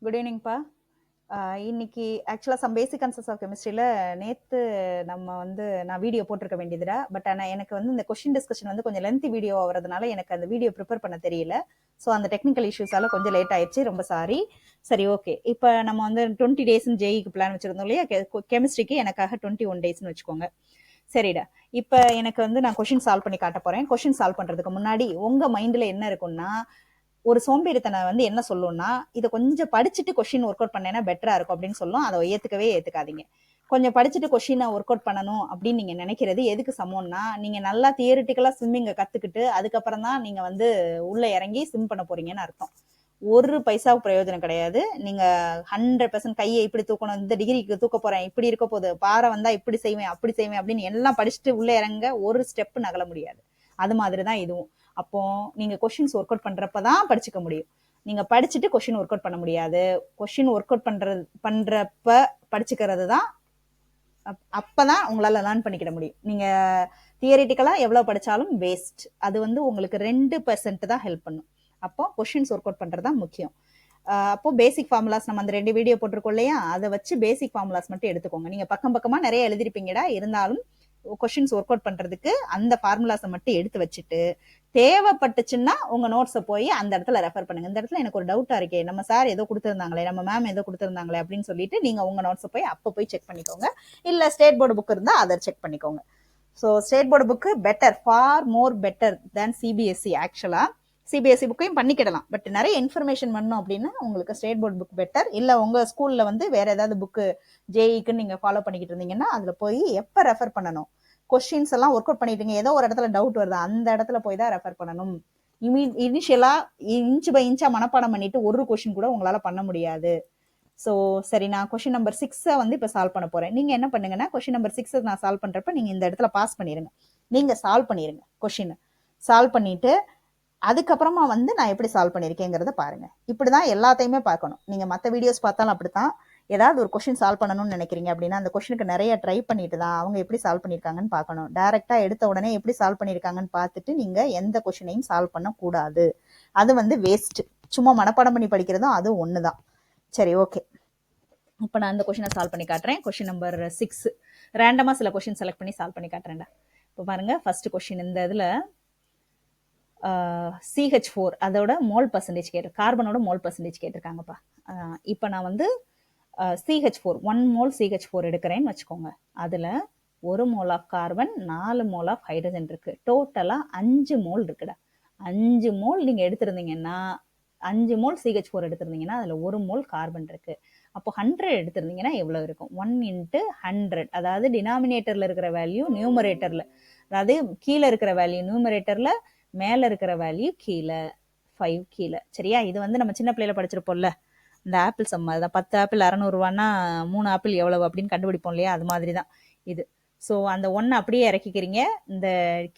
Good ஈவினிங்ப்பா. இன்னைக்கு ஆக்சுவலாக some basic concepts of கெமிஸ்ட்ரியில் நேற்று நான் வீடியோ போட்டிருக்க வேண்டியதுடா. பட் ஆனால் எனக்கு இந்த கொஷின் டிஸ்கஷன் கொஞ்சம் லென்த்தி வீடியோ ஆகிறதுனால எனக்கு அந்த வீடியோ ப்ரிப்பேர் பண்ண தெரியல. ஸோ அந்த டெக்னிக்கல் இஷ்யூஸால கொஞ்சம் லேட் ஆயிடுச்சு, ரொம்ப சாரி. சரி, ஓகே. இப்போ நம்ம 20 டேஸ்ன்னு ஜேஇக்கு பிளான் வச்சிருந்தோம் இல்லையா? கெமிஸ்ட்ரிக்கு எனக்காக 21 டேஸ்ன்னு வச்சுக்கோங்க. சரிடா. இப்போ எனக்கு நான் கொஷின் சால்வ் பண்ணி காட்ட போறேன். கொஷின் சால்வ் பண்றதுக்கு முன்னாடி உங்க மைண்ட்ல என்ன இருக்கும்னா, ஒரு சோம்பேறித்தனை என்ன சொல்லும்னா, இதை கொஞ்சம் படிச்சுட்டு கொஸ்டின் ஒர்க் அவுட் பண்ணேன்னா பெட்டரா இருக்கும் அப்படின்னு சொல்லும். அதை ஏத்துக்காதீங்க. கொஞ்சம் படிச்சுட்டு கொஸ்டினை ஒர்க் அவுட் பண்ணணும் அப்படின்னு நீங்க நினைக்கிறது எதுக்கு சமம்னா, நீங்க நல்லா தியரிட்டிக்கலா ஸ்விம்மிங்க கத்துக்கிட்டு அதுக்கப்புறம் தான் நீங்க உள்ள இறங்கி ஸ்விம் பண்ண போறீங்கன்னு அர்த்தம். ஒரு பைசாவுக்கு பிரயோஜனம் கிடையாது. நீங்க 100% கையை இப்படி தூக்கணும், இந்த டிகிரிக்கு தூக்க போறேன், இப்படி இருக்க போகுது, பாறை வந்தா இப்படி செய்வேன் அப்படி செய்வேன் அப்படின்னு எல்லாம் படிச்சுட்டு உள்ள இறங்க ஒரு ஸ்டெப் நகல முடியாது. அது மாதிரிதான் இதுவும். அப்போ நீங்க கொஸ்டின்ஸ் ஒர்க் அவுட் பண்றப்பதான் படிச்சுக்க முடியும். நீங்க படிச்சுட்டு கொஸ்டின் ஒர்க் அவுட் பண்ண முடியாது. கொஸ்டின் ஒர்க் அவுட் பண்றப்ப படிச்சுக்கிறது தான். அப்பதான் உங்களால லேர்ன் பண்ணிக்கிட முடியும். நீங்க தியரிட்டிக்கலா எவ்வளவு படிச்சாலும் வேஸ்ட். அது உங்களுக்கு 2% தான் ஹெல்ப் பண்ணும். அப்போ கொஸ்டின்ஸ் ஒர்க் அவுட் பண்றதுதான் முக்கியம். அப்போ பேசிக் ஃபார்முலாஸ் நம்ம அந்த 2 வீடியோ போட்டிருக்கோம் இல்லையா, அதை வச்சு பேசிக் ஃபார்முலாஸ் மட்டும் எடுத்துக்கோங்க. நீங்க பக்கம் பக்கமா நிறைய எழுதிருப்பீங்கடா, இருந்தாலும் கொஸ்டின்ஸ் ஒர்க் அவுட் பண்றதுக்கு அந்த ஃபார்முலாஸை மட்டும் எடுத்து வச்சுட்டு தேவைப்பட்டுச்சுன்னா உங்க நோட்ஸை போய் அந்த இடத்துல ரெஃபர் பண்ணுங்க. இந்த இடத்துல எனக்கு ஒரு டவுட்டா இருக்கே, நம்ம சார் ஏதோ கொடுத்திருந்தாங்களே, நம்ம மேம் ஏதோ கொடுத்திருந்தாங்களே அப்படின்னு சொல்லிட்டு நீங்க உங்க நோட்ஸை போய் அப்ப போய் செக் பண்ணிக்கோங்க. இல்ல ஸ்டேட் போர்டு புக் இருந்தா அதை செக் பண்ணிக்கோங்க. So state board book better, for more better than CBSE. ஆக்சுவலா சிபிஎஸ்சி புக்கையும் பண்ணிக்கிடலாம், பட் நிறைய இன்ஃபர்மேஷன் பண்ணணும் அப்படின்னா உங்களுக்கு ஸ்டேட் போர்டு புக் பெட்டர். இல்ல உங்க ஸ்கூல்ல வேற ஏதாவது புக்கு ஜேஇக்குன்னு நீங்க ஃபாலோ பண்ணிக்கிட்டு இருந்தீங்கன்னா அதுல போய் எப்ப ரெஃபர் பண்ணணும், கொஸ்டின்ஸ் எல்லாம் ஒர்க் அவுட் பண்ணிட்டீங்க, ஏதோ ஒரு இடத்துல டவுட் வருது, அந்த இடத்துல போய் தான் ரெஃபர் பண்ணணும். இனிஷியலா இன்ச் பை இன்ச்சா மனப்பாடம் பண்ணிட்டு ஒரு கொஸ்டின் கூட உங்களால பண்ண முடியாது. ஸோ சரி, நான் கொஸ்டின் நம்பர் 6 இப்போ சால்வ் பண்ண போறேன். நீங்க என்ன பண்ணுங்கன்னா, கொஸ்டின் நம்பர் 6 நான் சால்வ் பண்றப்ப நீங்க இந்த இடத்துல பாஸ் பண்ணிருங்க. நீங்க சால்வ் பண்ணிருங்க, கொஸ்டின் சால்வ் பண்ணிட்டு அதுக்கப்புறமா நான் எப்படி சால்வ் பண்ணிருக்கேங்கிறத பாருங்க. இப்படிதான் எல்லாத்தையுமே பார்க்கணும். நீங்க மற்ற வீடியோஸ் பார்த்தாலும் அப்படித்தான். ஏதாவது ஒரு கொஸ்டின் சால்வ் பண்ணணும்னு நினைக்கிறீங்க அப்படின்னா அந்த கொஸ்டினுக்கு நிறைய ட்ரை பண்ணிட்டு தான் அவங்க எப்படி சால்வ் பண்ணிருக்காங்கன்னு பார்க்கணும். டைரக்டா எடுத்த உடனே எப்படி சால்வ் பண்ணிருக்காங்கன்னு பார்த்துட்டு நீங்க எந்த கொஸ்டினையும் சால்வ் பண்ண கூடாது. அது வேஸ்ட். சும்மா மனப்பாடம் பண்ணி படிக்கிறதும் அது ஒண்ணுதான். சரி, ஓகே. இப்போ நான் அந்த கொஸ்டினை சால்வ் பண்ணி காட்டுறேன். கொஸ்டின் நம்பர் 6 ரேண்டமா சில கொஸ்டின் செலக்ட் பண்ணி சால்வ் பண்ணி காட்டுறேன்டா. இப்போ பாருங்க, ஃபர்ஸ்ட் கொஸ்டின் இந்த இதுல CH4 அதோட மோல் பர்சன்டேஜ் கார்பனோட மோல் பர்சன்டேஜ் கேட்டிருக்காங்கப்பா. இப்போ நான் CH4 1 மோல் CH4 எடுக்கிறேன்னு வச்சுக்கோங்க. அதுல 1 mole of carbon, 4 mole of hydrogen இருக்கு. டோட்டலா 5 மோல் இருக்குடா. 5 மோல் நீங்க எடுத்திருந்தீங்கன்னா, 5 மோல் CH4 எடுத்திருந்தீங்கன்னா அதுல 1 மோல் கார்பன் இருக்கு. அப்போ 100 எடுத்திருந்தீங்கன்னா எவ்வளவு இருக்கும்? 1 × 100, அதாவது டினாமினேட்டர்ல இருக்கிற வேல்யூ நியூமரேட்டர்ல, அதாவது கீழே இருக்கிற வேல்யூ நியூமரேட்டர்ல, மேல இருக்கிற வேல்யூ கீழே 5 கீழே. சரியா? இது நம்ம சின்ன பிள்ளையில படிச்சிருப்போம்ல, இந்த ஆப்பிள் சம் தான். 10 ஆப்பிள் 600 ரூபான்னா 3 ஆப்பிள் எவ்வளவு அப்படின்னு கண்டுபிடிப்போம் இல்லையா, அது மாதிரிதான் இது. ஸோ அந்த 1 அப்படியே இறக்கிக்கிறீங்க, இந்த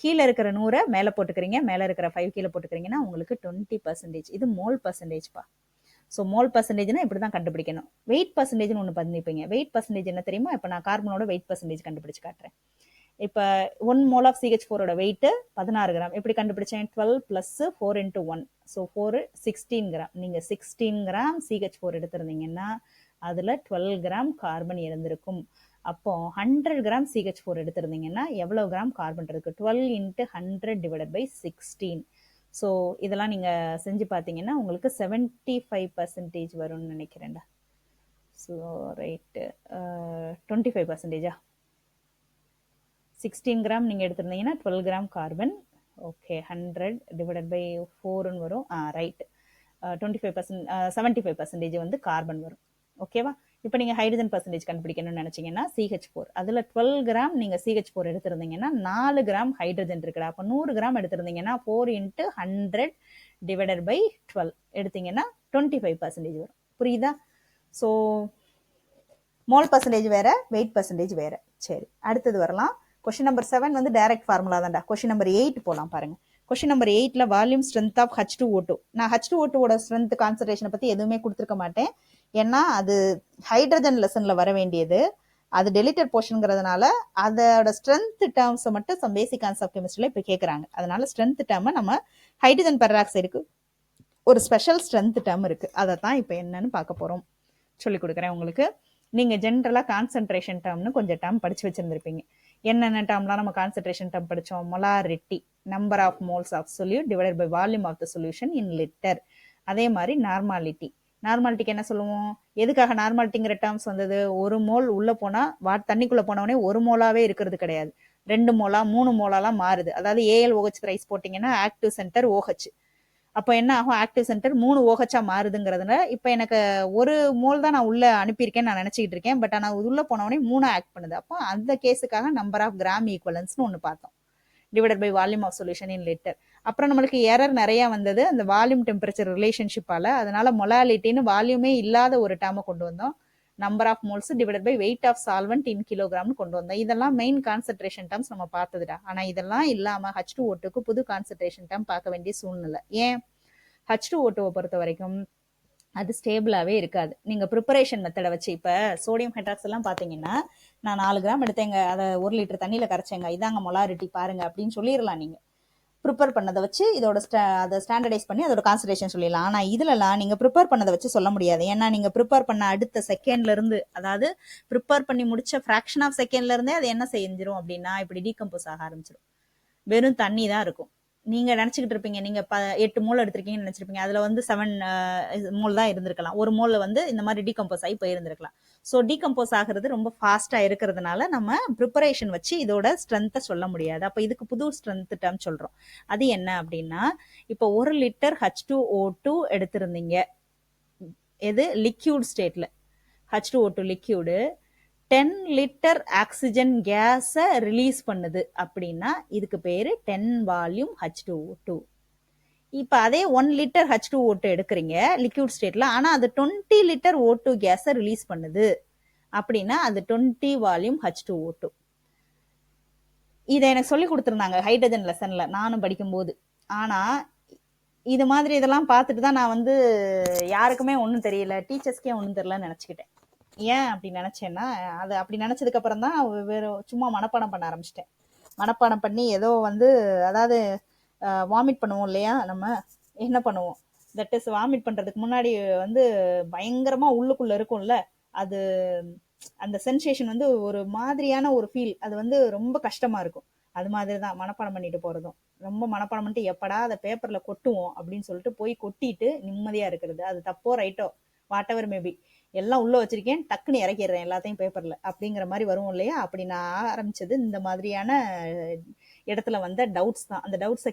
கீழே இருக்கிற 100 மேலே போட்டுக்கிறீங்க, மேலே இருக்கிற 5 கீழே போட்டுக்கிறீங்கன்னா உங்களுக்கு 20%. இது மோல் பர்சன்டேஜ்ப்பா. ஸோ மோல் பர்சன்டேஜ்னா இப்படி தான் கண்டுபிடிக்கணும். வெயிட் பர்சன்டேஜ்னு ஒன்று பண்ணிப்பீங்க. வெயிட் பர்சன்டேஜ் என்ன தெரியுமா? இப்போ நான் கார்பனோட வெயிட் பர்சன்டேஜ் கண்டுபிடிச்சு காட்டுறேன். இப்போ 1 mole of CH4 wait 16 gram. எப்படி கண்டுபிடிச்சேன்? 12 + 4 × 1. So 4 16 gram. நீங்க 16 கிராம் CH4 எடுத்திருந்தீங்கன்னா அதுல 12 கிராம் கார்பன் இருந்திருக்கும். அப்போ 100 கிராம் CH4 எடுத்திருந்தீங்கன்னா எவ்வளவு கிராம் கார்பன் இருக்கு? 12 × 100 / 16. ஸோ இதெல்லாம் நீங்க செஞ்சு பார்த்தீங்கன்னா உங்களுக்கு 75% வரும்னு நினைக்கிறேன்டா. So right, 25%. 16 கிராம் நீங்க எடுத்திருந்தீங்கன்னா 12 கிராம் கார்பன். ஓகே, 100 / 4 வரும். ரைட், 25%, 75% கார்பன் வரும். ஓகேவா? இப்போ நீங்க ஹைட்ரஜன் பர்சன்டேஜ் கண்டுபிடிக்கணும்னு நினைச்சீங்கன்னா CH4 அதுல 12 கிராம் நீங்க CH4 எடுத்திருந்தீங்கன்னா 4 கிராம் ஹைட்ரஜன் இருக்குடா. அப்போ 100 கிராம் எடுத்திருந்தீங்கன்னா 4 × 100 / 12 எடுத்தீங்கன்னா 25% வரும். புரியுதா? ஸோ மோல் பர்சன்டேஜ் வேற, வெயிட் பர்சன்டேஜ் வேற. சரி, அடுத்தது வரலாம். கொஸ்டின் நம்பர் 7 டைரக்ட் ஃபார்முலா தான்டா. கொஸ்டின் நம்பர் 8 போலாம் பாருங்க. கொஸ்டின் நம்பர் 8ல வால்யூம் ஸ்ட்ரென்த் ஆஃப் H2O2. நான் H2O2 ஸ்ட்ரென்த் கான்சன்ட்ரேஷனை பத்தி எதுவுமே கொடுத்துருக்க மாட்டேன். ஏன்னா அது ஹைட்ரஜன் லெசன்ல வர வேண்டியது, அது டெலிட்டட் போர்ஷன்ங்கிறதுனால அதோட ஸ்ட்ரென்த் டேர்ம்ஸை மட்டும் சம் பேசிக் கான்செப்ட் கெமிஸ்ட்ரியில இப்போ கேட்குறாங்க. அதனால ஸ்ட்ரென்த் டேர்மை நம்ம ஹைட்ரஜன் பெராக்சைடுக்கு ஒரு ஸ்பெஷல் ஸ்ட்ரென்த் டேர்ம் இருக்கு. அதை தான் இப்போ என்னன்னு பார்க்க போறோம். சொல்லி கொடுக்குறேன் உங்களுக்கு. நீங்க ஜென்ரலா கான்சென்ட்ரேஷன் டேர்ம்னு கொஞ்சம் டேர்ம் படிச்சு வச்சிருந்திருப்பீங்க. என்னென்ன டேர்ம்லாம் நம்ம கான்சென்ட்ரேஷன் டேர்ம் படிச்சோம்? Molarity, number of moles of solute divided by volume of the solution in litre. அதே மாதிரி நார்மாலிட்டி. நார்மாலிட்டிக்கு என்ன சொல்லுவோம்? எதுக்காக நார்மாலிட்டிங்கிற டேர்ம்ஸ் வந்தது? ஒரு மோல் உள்ள போனா தண்ணிக்குள்ள போனவொடனே ஒரு மோலாவே இருக்கிறது கிடையாது, 2 மோலா 3 மோலாலாம் மாறுது. அதாவது AlOH ரைஸ் போட்டீங்கன்னா ஆக்டிவ் சென்டர் OH, அப்போ என்ன ஆகும்? ஆக்டிவ் சென்டர் 3 OH மாறுதுங்கிறதுனால இப்போ எனக்கு ஒரு மோல் தான் நான் உள்ள அனுப்பியிருக்கேன்னு நான் நினைச்சிட்டு இருக்கேன். பட் ஆனால் உள்ள போனவொடனே 3 ஆக்ட் பண்ணுது. அப்போ அந்த கேஸுக்காக நம்பர் ஆஃப் கிராம் ஈக்குவலன்ஸ்னு ஒன்று பார்த்தோம், divided by volume of solution in litre. அப்புறம் நம்மளுக்கு எரர் நிறைய வந்தது அந்த வால்யூம் டெம்பரேச்சர் ரிலேஷன்ஷிப்பால. அதனால மொலாலிட்டின்னு வால்யூமே இல்லாத ஒரு டேர்மை கொண்டு வந்தோம், number of moles divided by weight of solvent in கிலோகிராம்னு கொண்டு வந்தோம். இதெல்லாம் மெயின் கான்சென்ட்ரேஷன் டேர்ம்ஸ் நம்ம பார்த்ததுடா. ஆனால் இதெல்லாம் இல்லாமல் H2O2க்கு புது கான்சென்ட்ரேஷன் டேர்ம் பார்க்க வேண்டிய சூழ்நிலை. ஏன்? H2O2 பொறுத்த வரைக்கும் அது ஸ்டேபிளாவே இருக்காது. நீங்க ப்ரிப்பரேஷன் மெத்தடை வச்சு, இப்ப சோடியம் ஹைட்ராக்ஸ் எல்லாம் பாத்தீங்கன்னா, நான் 4 கிராம் எடுத்தேங்க, அதை 1 லிட்டர் தண்ணியில கரைச்சேங்க, இதாங்க மொலாரிட்டி பாருங்க அப்படின்னு சொல்லிடலாம். நீங்க ப்ரிப்பேர் பண்ணதை வச்சு இதோட அதை ஸ்டாண்டர்டைஸ் பண்ணி அதோட கான்சன்ட்ரேஷன் சொல்லிடலாம். ஆனா இதுலலாம் நீங்க ப்ரிப்பேர் பண்ணதை வச்சு சொல்ல முடியாது. ஏன்னா நீங்க ப்ரிப்பேர் பண்ண அடுத்த செகண்ட்ல இருந்து, அதாவது ப்ரிப்பேர் பண்ணி முடிச்ச ஃபிராக்ஷன் ஆஃப் செகண்ட்ல இருந்தே அது என்ன செஞ்சிரும் அப்படின்னா இப்படி டீகம்போஸ் ஆக ஆரம்பிச்சிடும். வெறும் தண்ணி தான் இருக்கும். நீங்க நினைச்சுக்கிட்டு இருப்பீங்க, நீங்க 8 மோல் எடுத்திருக்கீங்கன்னு நினைச்சிருப்பீங்க, அதுல வந்து 7 மோல் தான் இருந்திருக்கலாம். ஒரு மோல்ல வந்து இந்த மாதிரி டீகம்போஸ் ஆகி போயிருந்திருக்கலாம். ஸோ டீகம்போஸ் ஆகுறது ரொம்ப ஃபாஸ்டா இருக்கிறதுனால நம்ம ப்ரிப்பரேஷன் வச்சு இதோட ஸ்ட்ரென்த்தை சொல்ல முடியாது. அப்ப இதுக்கு புது ஸ்ட்ரென்த் டேர்ம் சொல்றோம். அது என்ன அப்படின்னா, இப்போ 1 லிட்டர் H2O2 எடுத்திருந்தீங்க, எது லிக்யூட் ஸ்டேட்ல H2O2 லிக்யூடு 10 லிட்டர் ஆக்சிஜன் கேஸை ரிலீஸ் பண்ணுது அப்படின்னா இதுக்கு பேரு 10 வால்யூம் H2O2. இப்ப அதே 1 லிட்டர் H2O2 எடுக்கிறீங்க லிக்யூட் ஸ்டேட்ல, ஆனா அது 20 லிட்டர் O2 கேஸை ரிலீஸ் பண்ணுது அப்படின்னா அது 20 வால்யூம் H2O2. இதை எனக்கு சொல்லி கொடுத்துருந்தாங்க ஹைட்ரஜன் லெசன்ல நானும் படிக்கும்போது. ஆனா இது மாதிரி இதெல்லாம் பார்த்துட்டு தான் நான் வந்து யாருக்குமே ஒன்றும் தெரியல, டீச்சர்ஸ்க்கே ஒன்றும் தெரியலன்னு நினச்சிக்கிட்டேன். ஏன் அப்படி நினச்சேன்னா, அது அப்படி நினச்சதுக்கு அப்புறம் தான் வேறு சும்மா மனப்பாடம் பண்ண ஆரம்பிச்சிட்டேன். மனப்பாடம் பண்ணி ஏதோ வந்து, அதாவது வாமிட் பண்ணுவோம் இல்லையா, நம்ம என்ன பண்ணுவோம், தட் இஸ் வாமிட் பண்ணுறதுக்கு முன்னாடி வந்து பயங்கரமாக உள்ளுக்குள்ளே இருக்கும்ல, அது அந்த சென்சேஷன் வந்து ஒரு மாதிரியான ஒரு ஃபீல், அது வந்து ரொம்ப கஷ்டமாக இருக்கும். அது மாதிரி தான் மனப்பாடம் பண்ணிட்டு போகிறதும். ரொம்ப மனப்பாடம் பண்ணிட்டு எப்படா அதை பேப்பரில் கொட்டுவோம் அப்படின்னு சொல்லிட்டு போய் கொட்டிட்டு நிம்மதியாக இருக்கிறது. அது தப்போ ரைட்டோ வாட் எவர் மேபி, எல்லாம் உள்ள வச்சிருக்கேன், டக்குன்னு இறக்கிடுறேன் எல்லாத்தையும் பேப்பர்ல அப்படிங்கிற மாதிரி வரும் இல்லையா. அப்படி நான் ஆரம்பிச்சது இந்த மாதிரியான இடத்துல வந்த டவுட்ஸ் தான். அந்த டவுட்ஸை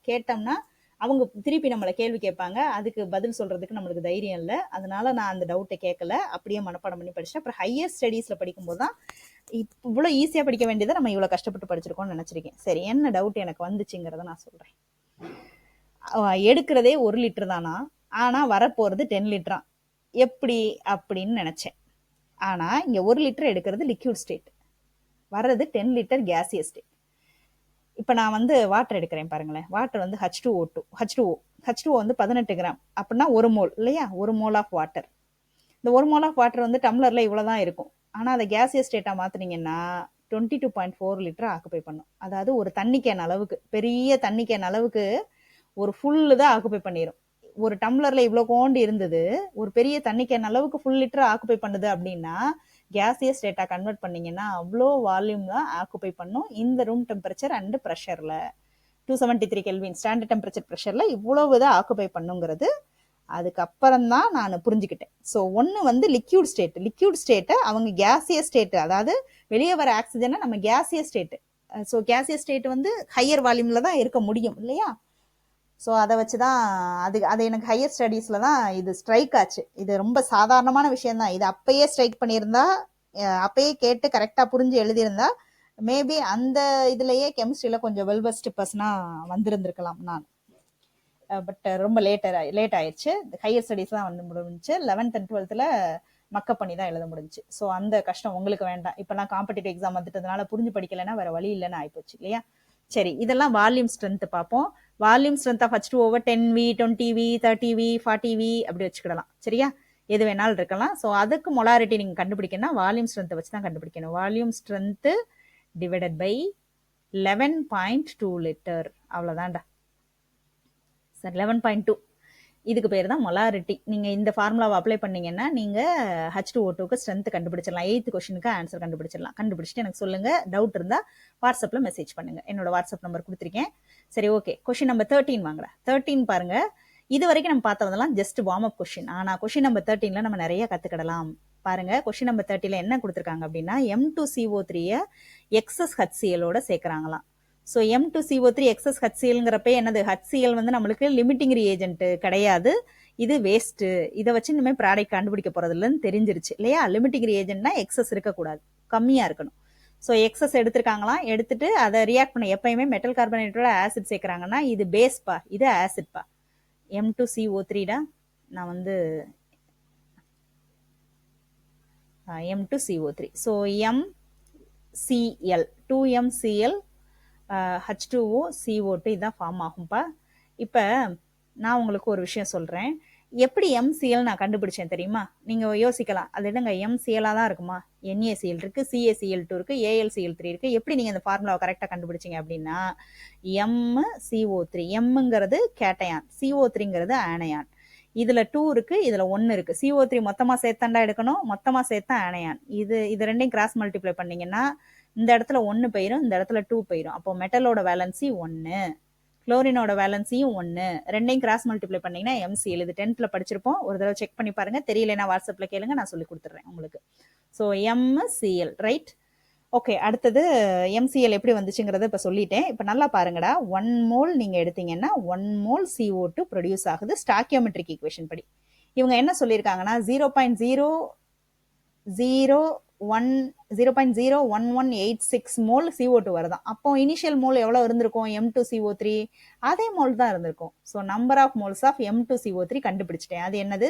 கேட்டோம்னா அவங்க திருப்பி நம்மளை கேள்வி கேட்பாங்க, அதுக்கு பதில் சொல்றதுக்கு நம்மளுக்கு தைரியம் இல்லை. அதனால நான் அந்த டவுட்டை கேட்கல, அப்படியே மனப்பாடம் பண்ணி படிச்சேன். அப்புறம் ஹையர் ஸ்டடீஸ்ல படிக்கும்போது தான் இவ்வளோ ஈஸியா படிக்க வேண்டியதை நம்ம இவ்வளவு கஷ்டப்பட்டு படிச்சிருக்கோம்னு நினைச்சிருக்கேன். சரி, என்ன டவுட் எனக்கு வந்துச்சுங்கிறத நான் சொல்றேன். எடுக்கிறதே 1 லிட்டர் தானா, ஆனா வரப்போறது 10 லிட்டரா எப்படி அப்படின்னு நினைச்சேன். ஆனா இங்க 1 லிட்டர் எடுக்கிறது லிக்யூட் ஸ்டேட், வர்றது 10 லிட்டர் கேசியஸ் ஸ்டேட். இப்ப நான் வந்து வாட்டர் எடுக்கிறேன் பாருங்களேன். வாட்டர் வந்து H2O வந்து 18 கிராம் அப்படின்னா 1 மோல் இல்லையா, 1 மோல் ஆஃப் வாட்டர். இந்த 1 மோல் ஆஃப் வாட்டர் வந்து டம்ளர்ல இவ்வளவுதான் இருக்கும். ஆனா அதை கேசியஸ் ஸ்டேட்டா மாத்தினீங்கன்னா 22.4 லிட்டர் ஆக்குபை பண்ணும். அதாவது ஒரு தண்ணி கேன் அளவுக்கு, பெரிய தண்ணி கேன் அளவுக்கு ஒரு ஃபுல்லு தான் ஆக்குபை பண்ணிடும். ஒரு டம்ளர்ல இவ்வளோ கோண்டு இருந்தது, ஒரு பெரிய தண்ணி கேன் அளவுக்கு ஃபுல் லிட்டர் ஆக்குபை பண்ணுது அப்படின்னா கேசியஸ் ஸ்டேட்டா கன்வெர்ட் பண்ணீங்கன்னா அவ்வளோ வால்யூம் தான் ஆக்குபை பண்ணும் இந்த ரூம் டெம்பரேச்சர் அண்ட் ப்ரெஷர்ல. 273 கெல்வின் ஸ்டாண்டர்ட் டெம்பரேச்சர் ப்ரெஷர்ல இவ்வளவுதான் ஆக்குபை பண்ணுங்கிறது அதுக்கப்புறம் தான் நான் புரிஞ்சுக்கிட்டேன். ஸோ ஒன்று வந்து லிக்யூட் ஸ்டேட்டை அவங்க கேசியஸ் ஸ்டேட், அதாவது வெளியே வர ஆக்சிஜனை நம்ம gaseous state. So gaseous state வந்து ஹையர் வால்யூம்ல தான் இருக்க முடியும் இல்லையா. ஸோ அதை வச்சு தான் அது எனக்கு ஹையர் ஸ்டடீஸில் தான் இது ஸ்ட்ரைக் ஆச்சு. இது ரொம்ப சாதாரணமான விஷயம்தான். இது அப்பயே ஸ்ட்ரைக் பண்ணியிருந்தா, அப்பயே கேட்டு கரெக்டாக புரிஞ்சு எழுதியிருந்தா மேபி அந்த இதுலேயே கெமிஸ்ட்ரியில் கொஞ்சம் வெல்வெஸ்ட் பர்சனாக வந்திருந்திருக்கலாம் நான். பட் ரொம்ப லேட் ஆயிடுச்சு. ஹையர் ஸ்டடீஸ் தான் வந்து முடிஞ்சிச்சு. 11th and 12th மக்கப் பண்ணி தான் எழுத முடிஞ்சிச்சு. ஸோ அந்த கஷ்டம் உங்களுக்கு வேண்டாம். இப்போலாம் காம்படிட்டிவ் எக்ஸாம் வந்துட்டதுனால புரிஞ்சு படிக்கலைன்னா வேற வழி இல்லைன்னு ஆயிப்போச்சு இல்லையா. சரி, இதெல்லாம் வால்யூம் ஸ்ட்ரென்த் பார்ப்போம். Volume strength of H2O 10V 20V 30V 40V அப்படி வச்சுக்கிடலாம். சரியா, எது வேணாலும் இருக்கலாம். ஸோ அதுக்கு மொலாரிட்டி நீங்கள் கண்டுபிடிக்கணும்னா வால்யூம் ஸ்ட்ரென்த்தை வச்சு தான் கண்டுபிடிக்கணும். Volume strength divided by 11.2 litre, அவ்வளோதான்டா சார். 11.2 இதுக்கு பேர் தான் மொலாரிட்டி. நீங்கள் இந்த ஃபார்முலாவை அப்ளை பண்ணீங்கன்னா நீங்கள் H2O2க்கு ஸ்ட்ரென்த் கண்டுபிடிச்சிடலாம். 8th கொஸ்டினுக்கு ஆன்சர் கண்டுபிடிச்சிடலாம். கண்டுபிடிச்சிட்டு எனக்கு சொல்லுங்கள். டவுட் இருந்தால் வாட்ஸ்அப்பில் மெசேஜ் பண்ணுங்கள். என்னோட வாட்ஸ்அப் நம்பர் கொடுத்துருக்கேன். சரி, ஓகே. கொஸ்டின் நம்பர் 13 வாங்கடா. 13 பாருங்க. இது வரைக்கும் நம்ம பார்த்ததெல்லாம் ஜஸ்ட் வார்ம் அப் கொஸ்டின். ஆனால் கொஸ்டின் நம்பர் 13ல நம்ம நிறைய கற்றுக்கிடலாம். பாருங்க, கொஸ்டின் நம்பர் 30ல என்ன கொடுத்துருக்காங்க அப்படின்னா M2CO3 எக்ஸஸ் HClஓட சேர்க்குறாங்களாம். ஸோ M2CO3 எக்ஸஸ் HClங்கிறப்ப என்னது, HCl வந்து நம்மளுக்கு லிமிட்டிங் ரியேஜென்ட் கிடையாது, இது வேஸ்ட்டு, இதை வச்சு இனிமேல் ப்ராடக்ட் கண்டுபிடிக்க போகிறது இல்லைன்னு தெரிஞ்சிருச்சு இல்லையா. லிமிட்டிங் ரியேஜென்ட்னா எக்ஸஸ் இருக்கக்கூடாது, கம்மியாக இருக்கணும். ஸோ எக்ஸஸ் எடுத்திருக்காங்களாம். எடுத்துட்டு அதை ரியாக்ட் பண்ண, எப்பயுமே மெட்டல் கார்பனேட்டோட ஆசிட் சேர்க்குறாங்கன்னா இது பேஸ்பா, இது ஆசிட்பா. M2CO3டா, நான் வந்து M2CO3. So MCl 2MCl H2O CO2 இதான் ஃபார்ம் ஆகும்பா. இப்போ நான் உங்களுக்கு ஒரு விஷயம் சொல்கிறேன். எப்படி MCl நான் கண்டுபிடிச்சேன் தெரியுமா? நீங்கள் யோசிக்கலாம், அது என்னங்க MClஆ தான் இருக்குமா? NaCl இருக்குது, CaCl2 இருக்குது, AlCl3 இருக்குது. எப்படி நீங்கள் இந்த ஃபார்முலாவை கரெக்டாக கண்டுபிடிச்சிங்க அப்படின்னா, MCO3, எம்ங்கிறது கேட்டயான், CO3ங்கிறது ஆனயான். இதில் 2 இருக்குது, இதில் 1 இருக்குது. CO3 மொத்தமாக சேர்த்தாண்டா எடுக்கணும், மொத்தமாக சேர்த்தா ஆனயான். இது ரெண்டையும் கிராஸ் மல்டிப்ளை பண்ணிங்கன்னா இந்த இடத்துல 1 போயிடும், இந்த இடத்துல 2 போயிடும். அப்போ மெட்டலோட வேலன்சி 1, குளோரினோட வேலன்சியும் 1, ரெண்டையும் கிராஸ் மல்டிப்ளை பண்ணீங்கன்னா MCl. இது 10th படிச்சிருப்போம். ஒரு தடவை செக் பண்ணி பாருங்க. தெரியலனா வாட்ஸ்அப்ல கேளுங்க, நான் சொல்லி கொடுத்துட்றேன் உங்களுக்கு. So MCl, right. ஓகே, அடுத்தது MCl எப்படி வந்துச்சுங்கிறத இப்போ சொல்லிட்டேன். இப்போ நல்லா பாருங்கடா. 1 மோல் நீங்கள் எடுத்தீங்கன்னா 1 மோல் CO2 ப்ரொடியூஸ் ஆகுது ஸ்டாக்கியோமெட்ரிக் ஈக்குவேஷன் படி. இவங்க என்ன சொல்லியிருக்காங்கன்னா 0.01186 மோல் CO2 வருதான். அப்போ இனிஷியல் மோல் எவ்வளோ இருந்திருக்கும்? M2CO3 அதே மோல் தான் இருந்திருக்கும். So number of moles of M2CO3 கண்டுபிடிச்சிட்டேன். அது என்னது?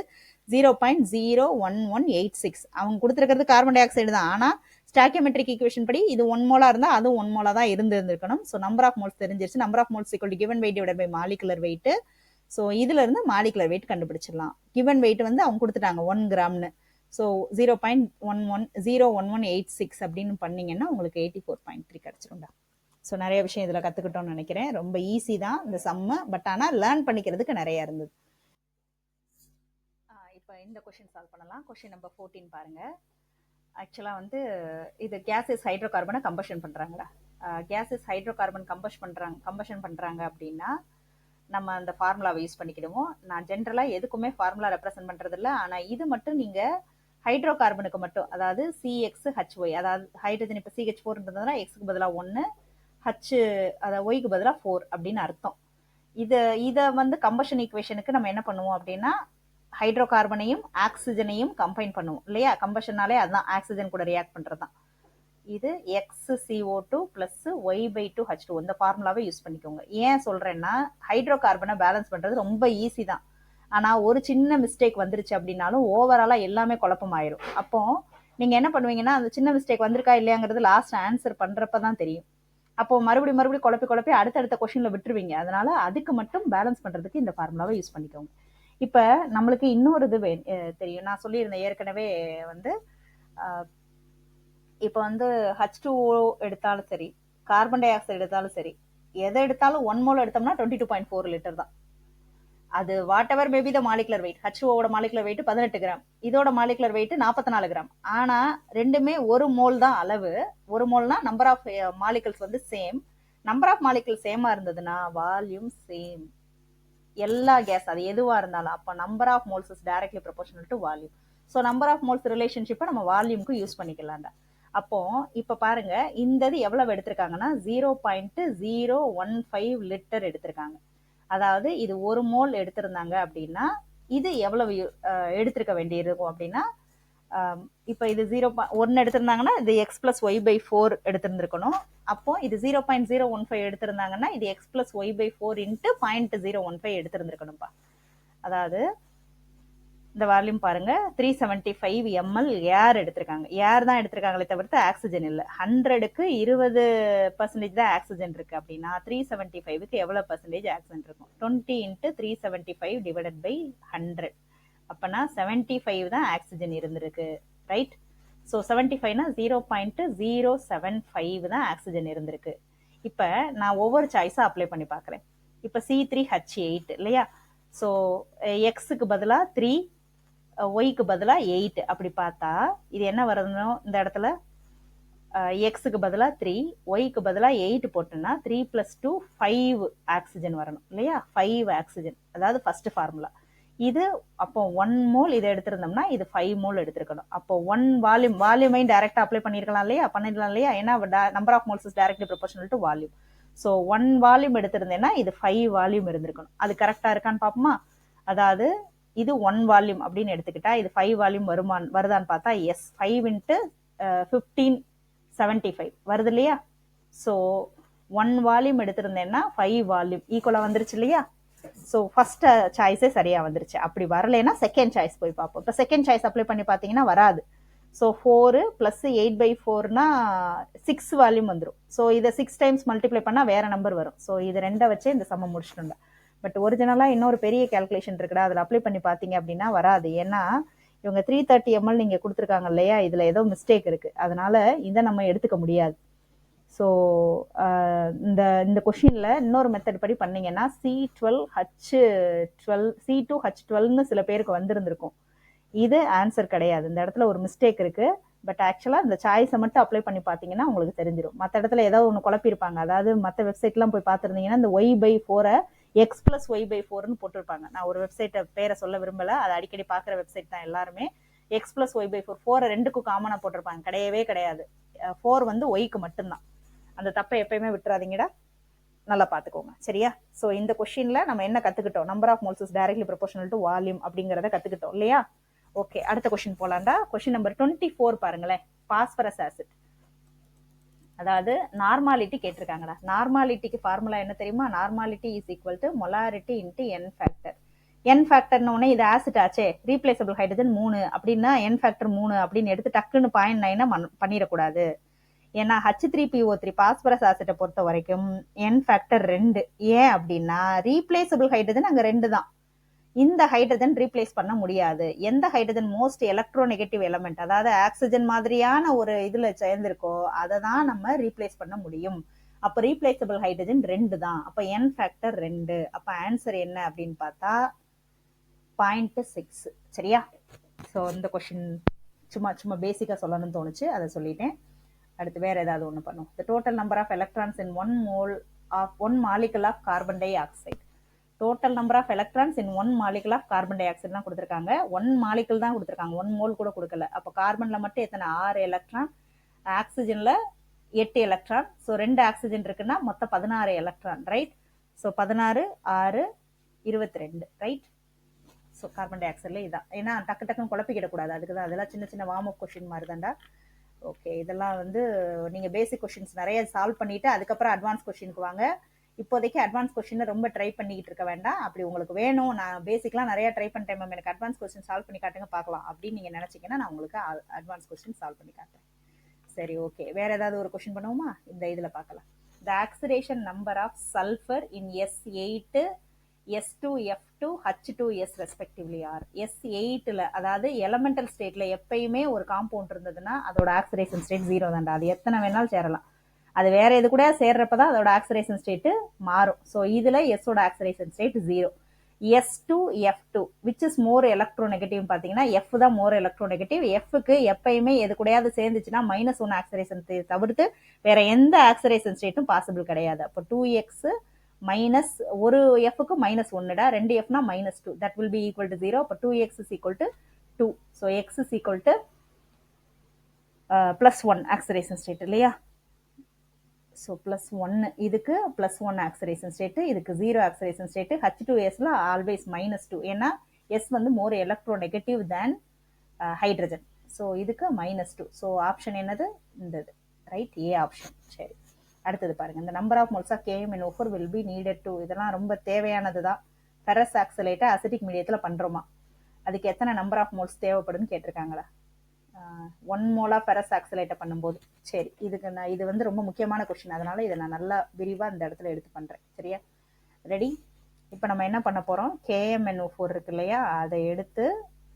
0.01186. அவங்க கொடுத்துருக்கிறது கார்பன் டை ஆக்சைடு தான். ஆனால் ஸ்டாக்கியோமெட்ரிக் ஈக்குவேஷன் படி இது 1 மோலா இருந்தால் அதுவும் 1 மோலா தான் இருந்திருக்கணும். ஸோ நம்பர் ஆஃப் மோல்ஸ் தெரிஞ்சிருச்சு. Number of moles equal to given weight divide by molecular weight. So இதுல இருந்து மாலிகுலர் வெயிட் கண்டுபிடிச்சிடலாம். கிவன் வெயிட் வந்து அவங்க கொடுத்துட்டாங்க 1 கிராம்னு. ஸோ 0.01186 அப்படின்னு பண்ணீங்கன்னா உங்களுக்கு 84.3 கிடைச்சிரும்டா. ஸோ நிறைய விஷயம் இதில் கற்றுக்கிட்டோம்னு நினைக்கிறேன். ரொம்ப ஈஸி தான் இந்த சம்மு, பட் ஆனால் லேர்ன் பண்ணிக்கிறதுக்கு நிறைய இருந்தது. இப்போ இந்த கொஷின் சால்வ் பண்ணலாம். கொஷின் நம்பர் 14 பாருங்க. ஆக்சுவலாக வந்து இது கேஸஸ் ஹைட்ரோ கார்பனை கம்பஷன் பண்ணுறாங்கடா. கேஸஸ் ஹைட்ரோ கார்பன் கம்பஷன் பண்ணுறாங்க அப்படின்னா நம்ம அந்த ஃபார்முலாவை யூஸ் பண்ணிக்கிடுவோம். நான் ஜென்ரலாக எதுக்குமே ஃபார்முலா ரெப்ரசென்ட் பண்ணுறது இல்லை. ஆனால் இது மட்டும் நீங்கள் ஹைட்ரோ கார்பனுக்கு மட்டும், அதாவது CXHY, அதாவது ஹைட்ரஜன் இப்போ CH4 இருந்ததுன்னா எக்ஸுக்கு பதிலாக 1, அதாவது ஒய்க்கு பதிலாக 4 அப்படின்னு அர்த்தம். இதை வந்து கம்பஷன் ஈக்குவேஷனுக்கு நம்ம என்ன பண்ணுவோம் அப்படின்னா ஹைட்ரோ கார்பனையும் ஆக்சிஜனையும் கம்பைன் பண்ணுவோம் இல்லையா. கம்பஷனாலே அதுதான், ஆக்சிஜன் கூட ரியாக்ட் பண்ணுறது தான். இது XCO2 + Y/2H2 இந்த ஃபார்முலாவை யூஸ் பண்ணிக்கோங்க. ஏன் சொல்கிறேன்னா ஹைட்ரோ கார்பனை பேலன்ஸ் பண்ணுறது ரொம்ப ஈஸி தான். ஆனால் ஒரு சின்ன மிஸ்டேக் வந்துருச்சு அப்படின்னாலும் ஓவராலாக எல்லாமே குழப்பமாயிரும். அப்போ நீங்கள் என்ன பண்ணுவீங்கன்னா அந்த சின்ன மிஸ்டேக் வந்திருக்கா இல்லையாங்கிறது லாஸ்ட் ஆன்சர் பண்ணுறப்ப தான் தெரியும். அப்போ மறுபடியும் குழப்பி அடுத்தடுத்த கொஸ்டினில் விட்டுருவீங்க. அதனால அதுக்கு மட்டும் பேலன்ஸ் பண்ணுறதுக்கு இந்த ஃபார்முலாவை யூஸ் பண்ணிக்கோங்க. இப்போ நம்மளுக்கு இன்னொரு இது தெரியும். நான் சொல்லியிருந்தேன் ஏற்கனவே வந்து இப்போ வந்து H2O எடுத்தாலும் சரி, கார்பன் டை ஆக்சைடு எடுத்தாலும் சரி, எதை எடுத்தாலும் 1 மோல் எடுத்தோம்னா 22.4 லிட்டர் தான். அது what ever maybe the molecular wait. H2O molecular wait 18 gram, இதோட மாலிகுலர் வெயிட் 44 கிராம். ஆனா ரெண்டுமே 1 மோல் தான் அளவு. 1 மோல்னா நம்பர் ஆஃப் மாலிகுல்ஸ் வந்து சேம். நம்பர் ஆஃப் மாலிகுல் சேமா இருந்ததுன்னா வால்யூம் சேம். எல்லா கேஸ் அது எதுவா இருந்தாலும் அப்போ number of moles is directly proportional to volume. So number of moles ரிலேஷன்ஷிப்பை நம்ம வால்யூம்க்கு யூஸ் பண்ணிக்கலாம்டா. அப்போ இப்போ பாருங்க, இந்த இது எவ்வளவு எடுத்திருக்காங்கன்னா 0.015 லிட்டர் எடுத்திருக்காங்க. அதாவது இது 1 மோல் எடுத்திருந்தாங்க அப்படின்னா இது எவ்வளவு எடுத்திருக்க வேண்டியிருக்கும் அப்படின்னா, இப்போ இது 0.1 எடுத்திருந்தாங்கன்னா இது X+Y/4 எடுத்திருந்திருக்கணும். அப்போ இது 0.015 எடுத்திருந்தாங்கன்னா இது X+Y/4 × 0.015 எடுத்திருந்திருக்கணும்ப்பா. அதாவது இந்த வால்யூம் பாருங்க, 375 ml ஏர் எடுத்திருக்காங்க. ஏர் தான் எடுத்திருக்காங்களே தவிர்த்து ஆக்சிஜன் இல்லை. 100க்கு 20% தான் ஆக்சிஜன் இருக்கு அப்படின்னா 375க்கு எவ்வளவு பர்சன்டேஜ் ஆக்சிஜன் இருக்கும்? 20 × 375 டிவைடட் பை 100. அப்பனா 75 தான் ஆக்சிஜன் இருந்திருக்கு, ரைட்? ஸோ 75னா 0.075 தான் ஆக்சிஜன் இருந்திருக்கு. இப்போ நான் ஒவ்வொரு சாய்ஸா அப்ளை பண்ணி பார்க்குறேன். இப்போ C3H8 இல்லையா, ஸோ எக்ஸுக்கு பதிலாக 3, ஒய்க்கு பதிலாக 8 அப்படி பார்த்தா இது என்ன வரணும் இந்த இடத்துல? எக்ஸுக்கு பதிலாக 3, ஒய்க்கு பதிலாக 8 போட்டோம்னா 3 + 2 5 ஆக்சிஜன் வரணும் இல்லையா? 5 ஆக்சிஜன், அதாவது ஃபர்ஸ்ட் ஃபார்முலா இது. அப்போ 1 மோல் இதை எடுத்திருந்தோம்னா இது 5 மோல் எடுத்திருக்கணும். அப்போ 1 வால்யூமை டைரக்டா அப்ளை பண்ணிருக்கலாம் இல்லையா? ஏன்னா number of moles is directly proportional to volume. So 1 volume எடுத்திருந்தேன்னா இது 5 வால்யூம் இருந்திருக்கணும். அது கரெக்டா இருக்கான்னு பார்ப்போமா? அதாவது இது 1 வால்யூம் அப்படின்னு எடுத்துக்கிட்டா இது 5 வால்யூம் வருதான்னு பார்த்தா எஸ். 5 × 15 75 வருது இல்லையா? ஸோ 1 வால்யூம் எடுத்திருந்தேன்னா 5 வால்யூம் ஈக்குவலா வந்துருச்சு இல்லையா? ஸோ ஃபர்ஸ்ட் சாய்ஸே சரியா வந்துருச்சு. அப்படி வரலைன்னா செகண்ட் சாய்ஸ் போய் பார்ப்போம். இப்போ செகண்ட் சாய்ஸ் அப்ளை பண்ணி பார்த்தீங்கன்னா வராது. ஸோ 4 + 8/4னா 6 வால்யூம் வந்துடும். ஸோ இதை 6 டைம்ஸ் மல்டிப்ளை பண்ணால் வேற நம்பர் வரும். ஸோ இது ரெண்டை வச்சு இந்த சம்ம முடிச்சுட்டு. பட் ஒரிஜினலாக இன்னொரு பெரிய கேல்குலேஷன் இருக்குடா, அதில் அப்ளை பண்ணி பார்த்தீங்க அப்படின்னா வராது. ஏன்னா இவங்க 330 ml நீங்கள் கொடுத்துருக்காங்க இல்லையா? இதில் ஏதோ மிஸ்டேக் இருக்குது. அதனால இதை நம்ம எடுத்துக்க முடியாது. ஸோ இந்த கொஷினில் இன்னொரு மெத்தட் படி பண்ணீங்கன்னா C12H12 C2H12ன்னு சில பேருக்கு வந்திருந்திருக்கும். இது ஆன்சர் கிடையாது. இந்த இடத்துல ஒரு மிஸ்டேக் இருக்கு. பட் ஆக்சுவலாக இந்த சாய்ஸை மட்டும் அப்ளை பண்ணி பார்த்தீங்கன்னா உங்களுக்கு தெரிஞ்சிடும். மற்ற இடத்துல ஏதாவது ஒன்று குழப்பிருப்பாங்க. அதாவது மற்ற வெப்சைட்லாம் போய் பார்த்துருந்தீங்கன்னா இந்த y/4 x + y/4ன்னு போட்டிருப்பாங்க. நான் ஒரு வெப்சைட்டை பேரை சொல்ல விரும்பல, அதை அடிக்கடி பார்க்குற வெப்சைட் தான் எல்லாருமே. x + y/4 4 ரெண்டுக்கும் காமனாக போட்டிருப்பாங்க. கிடையவே கிடையாது. 4 வந்து ஒய்க்கு மட்டும்தான். அந்த தப்பை எப்பயுமே விட்டுறாதீங்கடா, நல்லா பார்த்துக்கோங்க சரியா? ஸோ இந்த கொஸ்டின்ல நம்ம என்ன கற்றுக்கிட்டோம்? Number of moles is directly proportional to volume அப்படிங்கிறத கற்றுக்கிட்டோம் இல்லையா? ஓகே, அடுத்த கொஸ்டின் போலாண்டா. கொஸ்டின் நம்பர் 24 பாருங்களேன். பாஸ்பரஸ் ஆசிட், அதாவது நார்மாலிட்டி கேட்டிருக்காங்கடா. நார்மாலிட்டிக்கு ஃபார்முலா என்ன தெரியுமா? Normality is equal to molarity into n factor. N ஃபேக்டர்னு இது ஆசிட் ஆச்சே, ரீப்ளேசபிள் ஹைட்ரஜன் 3 அப்படின்னா என் ஃபேக்டர் 3 அப்படின்னு எடுத்து டக்குன்னு 0.9 பண்ணிடக்கூடாது. ஏன்னா H3PO3 பாஸ்பரஸ் ஆசிட்டை பொறுத்த வரைக்கும் என் ஃபேக்டர் 2. ஏன் அப்படின்னா ரீப்ளேசபிள் ஹைட்ரஜன் அங்கே 2 தான். இந்த ஹைட்ரஜன் ரீப்ளேஸ் பண்ண முடியாது. எந்த ஹைட்ரஜன் மோஸ்ட் எலக்ட்ரோநெகட்டிவ் எலமெண்ட், அதாவது ஆக்சிஜன் மாதிரியான ஒரு இதுல சேர்ந்திருக்கோ அதை தான் நம்ம ரீப்ளேஸ் பண்ண முடியும். அப்ப ரீப்ளேசபிள் ஹைட்ரஜன் 2 தான். அப்ப என் ஃபேக்டர் 2. அப்ப ஆன்சர் என்ன அப்படின்னு பார்த்தா 0.6 சரியா? ஸோ இந்த கொஸ்டின் சும்மா பேசிக்கா சொல்லணும்னு தோணுச்சு, அதை சொல்லிட்டேன். அடுத்து வேற ஏதாவது ஒன்று பண்ணும். The total number of electrons in 1 mole of 1 molecule of carbon dioxide. Total number of electrons in 1 molecule of carbon டை ஆக்சைடு தான் கொடுத்துருக்காங்க. 1 மாலிகுல் தான் கொடுத்துருக்காங்க, 1 மோல் கூட கொடுக்கல. அப்போ கார்பன்ல மட்டும் எத்தனை? 6 எலக்ட்ரான், ஆக்சிஜன்ல 8 எலக்ட்ரான். ஸோ 2 ஆக்சிஜன் இருக்குன்னா மொத்தம் 16 electron, right? So 16 6 22, right? So carbon டை ஆக்சைடுல இதான். ஏன்னா டக்குன்னு குழப்பிக்கிடக்கூடாது, அதுக்கு தான். அதெல்லாம் சின்ன சின்ன வார்ம் அப் கொஸ்டின் மாதிரி தான்டா. ஓகே, இதெல்லாம் நீங்கள் பேசிக் கொஸ்டின்ஸ் நிறைய சால்வ் பண்ணிட்டு அதுக்கப்புறம் அட்வான்ஸ் கொஸ்டினுக்கு வாங்க. இப்போதைக்கு அட்வான்ஸ் கொஸ்டின் ரொம்ப ட்ரை பண்ணிக்கிட்டு இருக்க வேண்டாம். அப்படி உங்களுக்கு வேணும், நான் பேசிக்லாம் நிறைய ட்ரை பண்ணிட்டேன் மேம், எனக்கு அட்வான்ஸ் கொஸ்டின் சால்வ் பண்ணி காட்டுங்க பார்க்கலாம் அப்படின்னு நீங்கள் நினச்சிங்கன்னா நான் உங்களுக்கு அட்வான்ஸ் கொஸ்டின் சால்வ் பண்ணி காட்டுறேன். சரி, ஓகே. வேற ஏதாவது ஒரு கொஸ்டின் பண்ணுவோமா? இந்த இதில் பார்க்கலாம். The oxidation number of sulphur in S8, S2, F2, H2S respectively are. S8ல, அதாவது எலமெண்டல் ஸ்டேட்ல எப்பயுமே ஒரு காம்பவுண்ட் இருந்ததுன்னா அதோட ஆக்சிடேஷன் ஸ்டேட் 0 தான்டா. அது எத்தனை வேணாலும் சேரலாம். அது வேற எது கூட சேர்றப்பதான் அதோட ஆக்சிடேஷன் ஸ்டேட் மாறும். ஸோ இதுல எஸ்ஸோட oxidation state 0. S2, F2 which is more electronegative பார்த்தீங்கன்னா F தான் மோர் எலக்ட்ரோநெகட்டிவ். Fக்கு எப்பயுமே எது கூடயாவது சேர்ந்துச்சுன்னா -1 ஆக்சிடேஷன் தவிர்த்து வேற எந்த ஆக்சிடேஷன் ஸ்டேட்டும் பாசிபிள் கிடையாது. அப்போ 2x மைனஸ் ஒரு எஃப்க்கு -1டா, 2 எஃப்னா -2, that will be equal to 0. அப்போ 2x is equal to 2. So x is equal to +1 oxidation state இல்லையா? ஸோ +1 இதுக்கு +1 ஆக்சிடேஷன் ஸ்டேட்டு, இதுக்கு 0 ஆக்சிடேஷன் ஸ்டேட்டு. H2Sல ஆல்வேஸ் -2, ஏன்னா S மோர் எலக்ட்ரோ நெகட்டிவ் தேன் ஹைட்ரஜன். ஸோ இதுக்கு -2. So option என்னது? இந்த right, A option. சரி, அடுத்தது பாருங்க. இந்த number of moles of KMnO4 will be needed to. இதெல்லாம் ரொம்ப தேவையானது தான். ஃபெரஸ் ஆக்சலேட்டை அசிட்டிக் மீடியத்தில் பண்ணுறோமா, அதுக்கு எத்தனை நம்பர் ஆஃப் மோல்ஸ் தேவைப்படுன்னு கேட்டிருக்காங்களா? 1 மோலா ஃபெரஸ் ஆக்சலேட்டை பண்ணும்போது. சரி, இது ரொம்ப முக்கியமான கொஸ்டின், அதனால இதை நான் நல்லா விரிவாக இந்த இடத்துல எடுத்து பண்ணுறேன். சரியா? ரெடி? இப்போ நம்ம என்ன பண்ண போகிறோம்? KMnO4 இருக்கு இல்லையா, அதை எடுத்து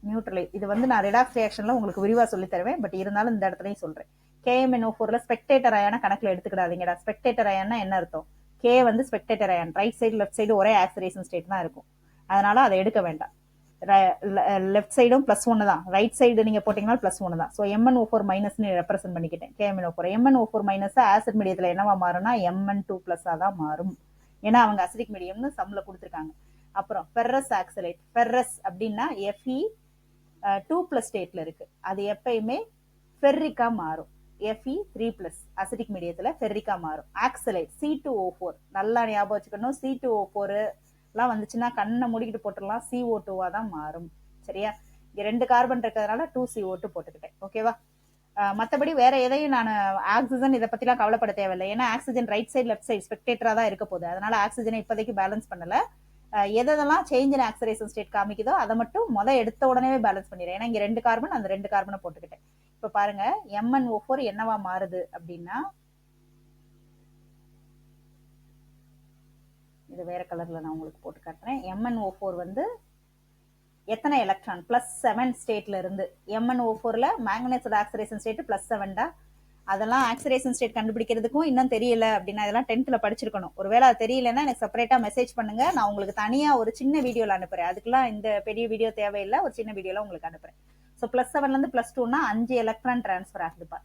நியூட்ரலைஸ். இது நான் ரிடாக்ஸ் ரியாக்ஷனில் உங்களுக்கு விரிவாக சொல்லி தருவேன், பட் இருந்தாலும் இந்த இடத்துலையும் சொல்கிறேன். KMnO4ல ஸ்பெக்டேட்டர் அயானை கணக்கில் எடுத்துக்கிடாதீங்கடா. ஸ்பெக்டேட்டர் அயான்னா என்ன அர்த்தம்? K spectator ion, right side left side ஒரே ஆக்சிடேஷன் ஸ்டேட் தான் இருக்கும். அதனால அதை எடுக்க வேண்டாம். லெஃப்ட் சைடும் +1 தான், ரைட் சைடு நீங்க போட்டீங்கன்னா +1 தான். ஸோ MnO4 மைனஸ்னு ரெப்ரசென்ட் பண்ணிக்கிட்டேன். KMnO4 MnO4 மைனஸ் ஆசிட் மீடியத்துல என்னவா மாறும்னா Mn2+ தான் மாறும். ஏன்னா அவங்க அசிடிக் மீடியம்னு சம்ல கொடுத்துருக்காங்க. அப்புறம் ஃபெர்ரஸ் ஆக்சலேட். ஃபெர்ரஸ் அப்படின்னா Fe2+ ஸ்டேட்ல இருக்கு. அது எப்பயுமே ஃபெர்ரிக்கா மாறும். Fe3+ அசிடிக் மீடியத்துல ஃபெர்ரிக்கா மாறும். ஆக்சலேட் C2O4 நல்லா ஞாபகம் வச்சுக்கணும். C2O4 எல்லாம் வந்துச்சுன்னா கண்ணை மூடிக்கிட்டு போட்டுடலாம், CO2வா தான் மாறும். சரியா? இங்க 2 கார்பன் இருக்கிறதுனால 2CO2 போட்டுக்கிட்டேன். ஓகேவா? மற்றபடி வேற எதையும் நான் ஆக்சிஜன் இதை பத்திலாம் கவலைப்பட தேவையில்லை. ஏன்னா oxygen right side left side ஸ்பெக்டேட்டரா தான் இருக்க போகுது. அதனால ஆக்சிஜனை இப்போதைக்கு பேலன்ஸ் பண்ணல. எதெல்லாம் சேஞ்ச் இன் ஆக்சலேஷன் ஸ்டேட் காமிக்குதோ அதை மட்டும் எடுத்த உடனே பேலன்ஸ் பண்ணிடுறேன். ஏன்னா இங்க 2 கார்பன், அந்த 2 கார்பனை போட்டுக்கிட்டேன். இப்ப பாருங்க MnO4 என்னவா மாறுது அப்படின்னா, இது வேற கலர்ல நான் உங்களுக்கு போட்டு காட்டுறேன். MnO4 வந்து எத்தனை எலக்ட்ரான் +7 ஸ்டேட்ல இருந்து. MnO4ல மேங்கனீஸோட ஆக்சிடேஷன் ஸ்டேட் +7 அதெல்லாம் ஆக்சிடேஷன் ஸ்டேட் கண்டுபிடிக்கிறதுக்கும் இன்னும் தெரியல அப்படின்னா இதெல்லாம் 10th படிச்சிருக்கணும். ஒருவேளை அது தெரியலன்னா எனக்கு செப்பரேட்டா மெசேஜ் பண்ணுங்க, நான் உங்களுக்கு தனியா ஒரு சின்ன வீடியோல அனுப்புறேன். அதுக்கெல்லாம் இந்த பெரிய வீடியோ தேவையில்லை, ஒரு சின்ன வீடியோல உங்களுக்கு அனுப்புறேன். ஸோ +7ல இருந்து +2னா 5 எலக்ட்ரான் டிரான்ஸ்ஃபர் ஆகுதுப்பா.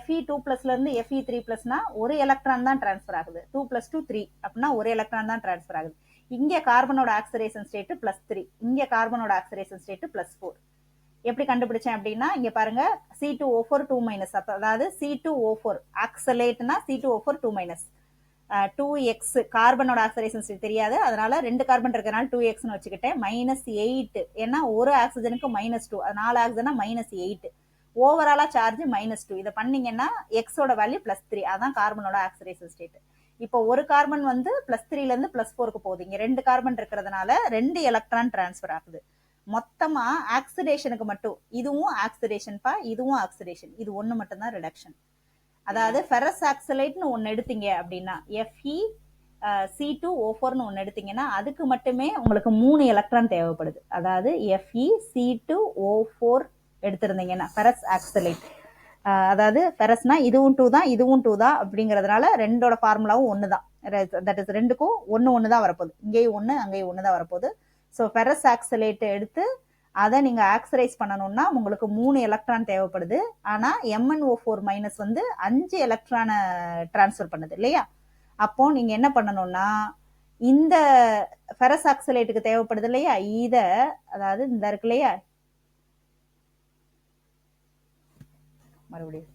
Fe2+ இருந்து Fe3+னா 1 எலக்ட்ரான் தான் டிரான்ஸ்ஃபர் ஆகுது. 2 + 2 3 அப்படின்னா 1 எலக்ட்ரான் தான் டிரான்ஸ்ஃபர் ஆகுது. இங்க கார்பனோட ஆக்சிடேஷன் ஸ்டேட் +3, இங்க கார்பனோட ஆக்சிடேஷன் ஸ்டேட் +4. எப்படி கண்டுபிடிச்சேன் அப்படின்னா இங்க பாருங்க C2O4 2-, அதாவது C2O4 ஆக்சலேட்னா C2O4 2-, 2x கார்பனோட oxidation state தெரியாது, அதனால 2 கார்பன் இருக்கறனால 2x வச்சுக்கிட்டேன். -8 ஏன்னா ஒரு ஆக்சிஜனுக்கு -2, 4 ஆக்சிஜனா -8. ஓவராலா சார்ஜ் -2. இதை பண்ணீங்கன்னா எக்ஸோட வேல்யூ +3, அதான் கார்பனோட ஆக்சிடேஷன் ஸ்டேட். இப்போ ஒரு கார்பன் வந்து +3ல இருந்து +4க்கு போகுது. இங்க 2 கார்பன் இருக்கிறதுனால 2 எலக்ட்ரான் டிரான்ஸ்ஃபர் ஆகுது. மொத்தமா ஆக்சிடேஷனுக்கு மட்டும், இதுவும் ஆக்சிடேஷன் பா, இதுவும் ஆக்சிடேஷன், இது ஒண்ணு மட்டும் தான் ரிடக்ஷன். அதாவது ஃபெரஸ் ஆக்சலேட்னு ஒன்னு எடுத்தீங்க அப்படின்னா FeC2O4னு ஒன்னு எடுத்தீங்கன்னா அதுக்கு மட்டுமே உங்களுக்கு 3 எலக்ட்ரான் தேவைப்படுது. அதாவது FeC2O4 எடுத்திருந்தீங்கன்னா ஃபெரஸ் ஆக்சலேட், அதாவது ஃபெரஸ்னா இதுவும் 2 தான், இதுவும் 2 தான் அப்படிங்கறதுனால ரெண்டோட ஃபார்முலாவும் ஒன்னு தான். தட் இஸ் ரெண்டுக்கும் ஒன்னு தான் வரப்போகுது. இங்கேயும் 1 அங்கேயும் 1 தான் வரப்போகுது. ஸோ ஃபெரஸ் ஆக்சலேட் எடுத்து அதை நீங்க ஆக்சரைஸ் பண்ணணும்னா உங்களுக்கு 3 எலக்ட்ரான் தேவைப்படுது. ஆனா MnO4- வந்து 5 எலக்ட்ரானை டிரான்ஸ்ஃபர் பண்ணுது இல்லையா? அப்போ நீங்க என்ன பண்ணணும்னா இந்த ஃபெரஸ் ஆக்சலேட்டுக்கு தேவைப்படுது இல்லையா, இத அதாவது இந்த இருக்கு இல்லையா, மறுபடியும்